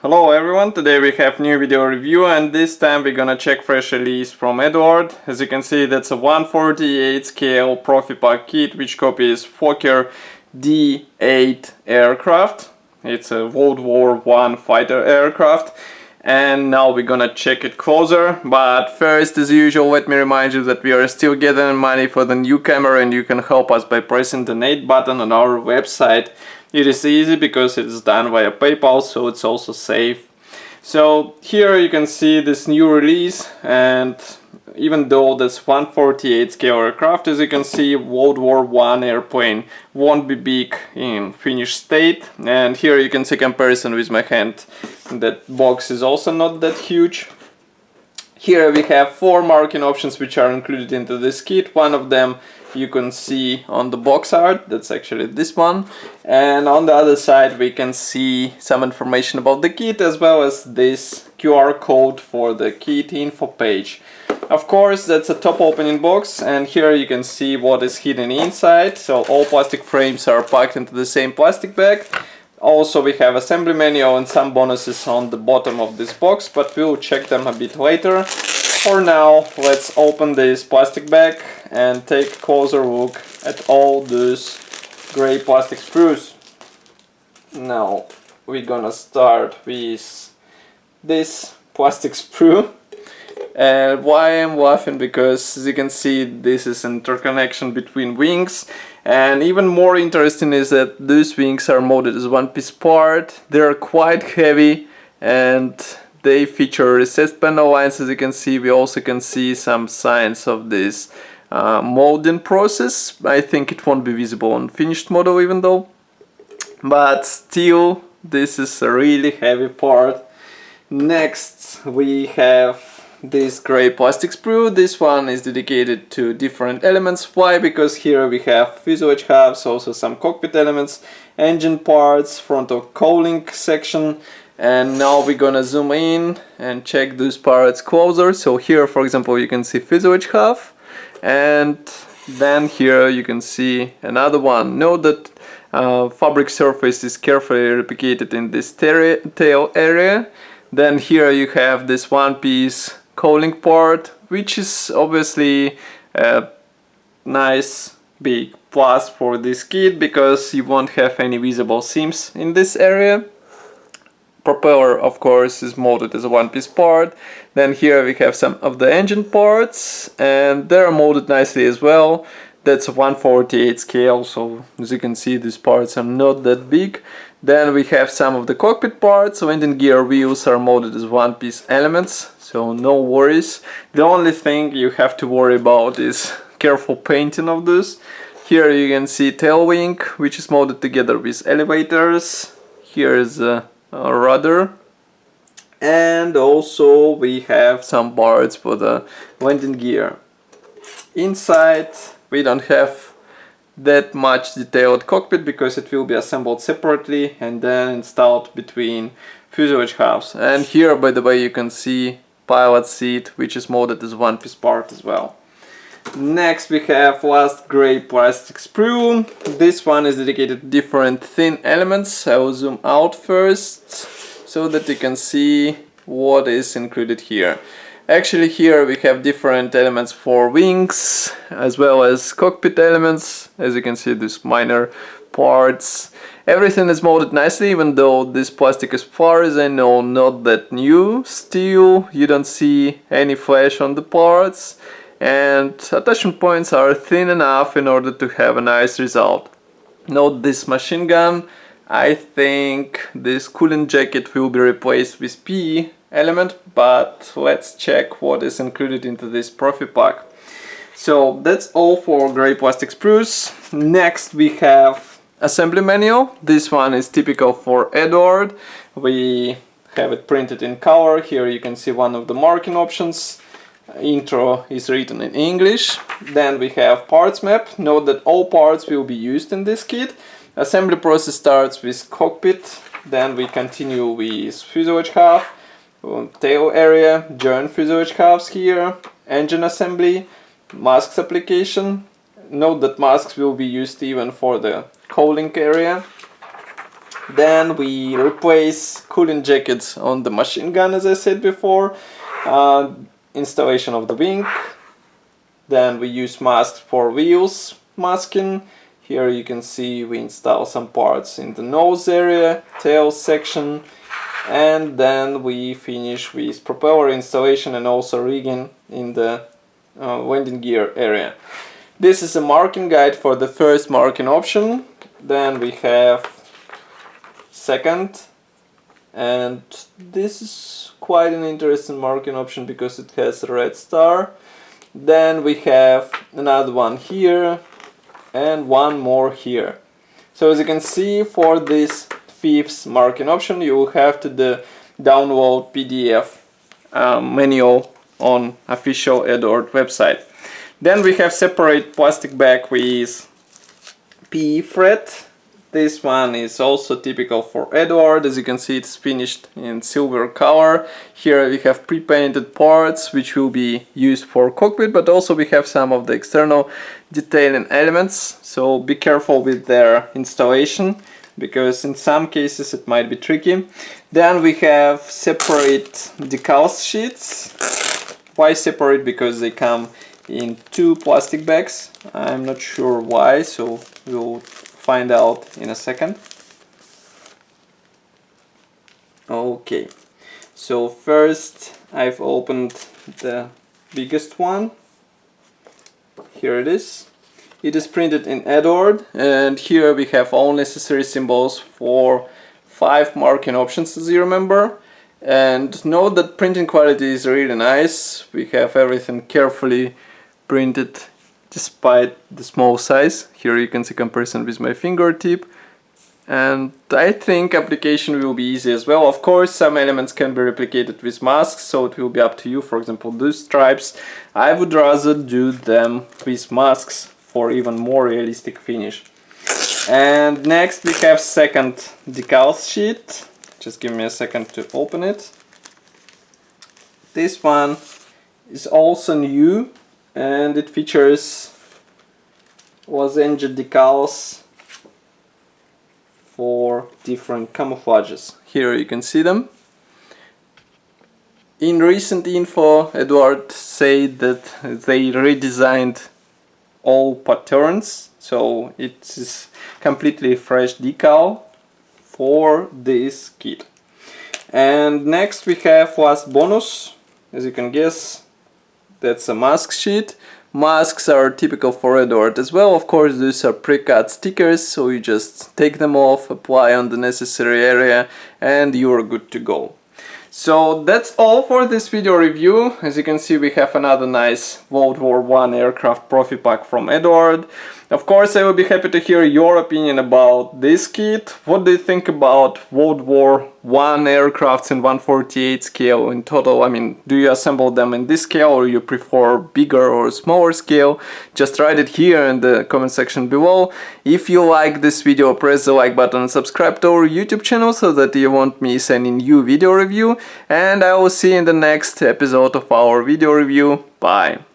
Hello everyone, today we have new video review and this time we're gonna check fresh release from Eduard. As you can see, that's a 1/48 scale Profipack kit which copies Fokker D.VIII aircraft. It's a World War I fighter aircraft. And now we're gonna check it closer, but first, as usual, let me remind you that we are still getting money for the new camera and you can help us by pressing the donate button on our website. It is easy because it is done via PayPal, so it's also safe. So here you can see this new release, and even though this 1/48 scale aircraft, as you can see, World War I airplane won't be big in finished state. And here you can see comparison with my hand. That box is also not that huge. Here we have 4 marking options which are included into this kit. One of them you can see on the box art, that's actually this one. And on the other side we can see some information about the kit as well as this QR code for the kit info page. Of course, that's a top opening box, and here you can see what is hidden inside. So all plastic frames are packed into the same plastic bag. Also we have assembly manual and some bonuses on the bottom of this box, but we'll check them a bit later. For now, let's open this plastic bag and take a closer look at all these gray plastic sprues. Now we're gonna start with this plastic sprue. And why I'm laughing, because as you can see, this is an interconnection between wings, and even more interesting is that these wings are molded as one piece part. They're quite heavy and they feature recessed panel lines. As you can see, we also can see some signs of this molding process. I think it won't be visible on finished model even though, but still this is a really heavy part. Next we have this gray plastic sprue. This one is dedicated to different elements. Why? Because here we have fuselage halves, also some cockpit elements, engine parts, frontal cowling section. And now we're gonna zoom in and check those parts closer. So here, for example, you can see fuselage half, and then here you can see another one. Note that fabric surface is carefully replicated in this tail area. Then here you have this one piece cowling part, which is obviously a nice big plus for this kit because you won't have any visible seams in this area. Propeller, of course, is molded as a one piece part. Then here we have some of the engine parts, and they're molded nicely as well. That's a 1/48 scale, so as you can see, these parts are not that big. Then we have some of the cockpit parts. Landing gear wheels are molded as one piece elements, so no worries. The only thing you have to worry about is careful painting of this. Here you can see tail wing, which is molded together with elevators. Here is a rudder, and also we have some parts for the landing gear. Inside we don't have that much detailed cockpit because it will be assembled separately and then installed between fuselage halves. And here, by the way, you can see pilot seat, which is molded as one piece part as well. Next we have last gray plastic sprue. This one is dedicated to different thin elements. I will zoom out first so that you can see what is included here. Actually, here we have different elements for wings as well as cockpit elements. As you can see, these minor parts. Everything is molded nicely, even though this plastic, as far as I know, not that new. Still, you don't see any flash on the parts, and attachment points are thin enough in order to have a nice result. Note this machine gun. I think this cooling jacket will be replaced with PE element, but let's check what is included into this Profipack. So that's all for gray plastic sprues. Next we have assembly manual. This one is typical for Eduard. We have it printed in color. Here you can see one of the marking options. Intro is written in English. Then we have parts map. Note that all parts will be used in this kit. Assembly process starts with cockpit, then we continue with fuselage half, tail area, joint fuselage halves here, engine assembly, masks application. Note that masks will be used even for the cowling area. Then we replace cooling jackets on the machine gun, as I said before. Installation of the wing. Then we use masks for wheels masking. Here you can see we install some parts in the nose area, tail section, and then we finish with propeller installation and also rigging in the landing gear area. This is a marking guide for the first marking option. Then we have second, and this is quite an interesting marking option because it has a red star. Then we have another one here and one more here. So as you can see, for this fifth marking option you will have to download PDF manual on official Eduard website. Then we have separate plastic bag with PE thread. This one is also typical for Eduard. As you can see, it's finished in silver color. Here we have pre-painted parts which will be used for cockpit, but also we have some of the external detailing elements, so be careful with their installation because in some cases it might be tricky. Then we have separate decal sheets. Why separate? Because they come in two plastic bags. I'm not sure why, so we'll find out in a second. Okay, so first I've opened the biggest one. Here it is. It is printed in Eduard, and here we have all necessary symbols for 5 marking options, as you remember. And note that printing quality is really nice. We have everything carefully printed despite the small size. Here you can see comparison with my fingertip, and I think application will be easy as well. Of course, some elements can be replicated with masks, so it will be up to you. For example, these stripes, I would rather do them with masks for even more realistic finish. And next we have second decal sheet. Just give me a second to open it. This one is also new, and it features lozenge decals for different camouflages. Here you can see them. In recent info, Eduard said that they redesigned all patterns, so it is completely fresh decal for this kit. And next we have last bonus. As you can guess, that's a mask sheet. Masks are typical for Eduard as well. Of course, these are pre-cut stickers, so you just take them off, apply on the necessary area, and you are good to go. So that's all for this video review. As you can see, we have another nice World War I aircraft Profipack from Eduard. Of course, I will be happy to hear your opinion about this kit. What do you think about World War I aircrafts in 1/48 scale in total? I mean, do you assemble them in this scale, or you prefer bigger or smaller scale? Just write it here in the comment section below. If you like this video, press the like button and subscribe to our YouTube channel so that you won't miss any new video review. And I will see you in the next episode of our video review. Bye!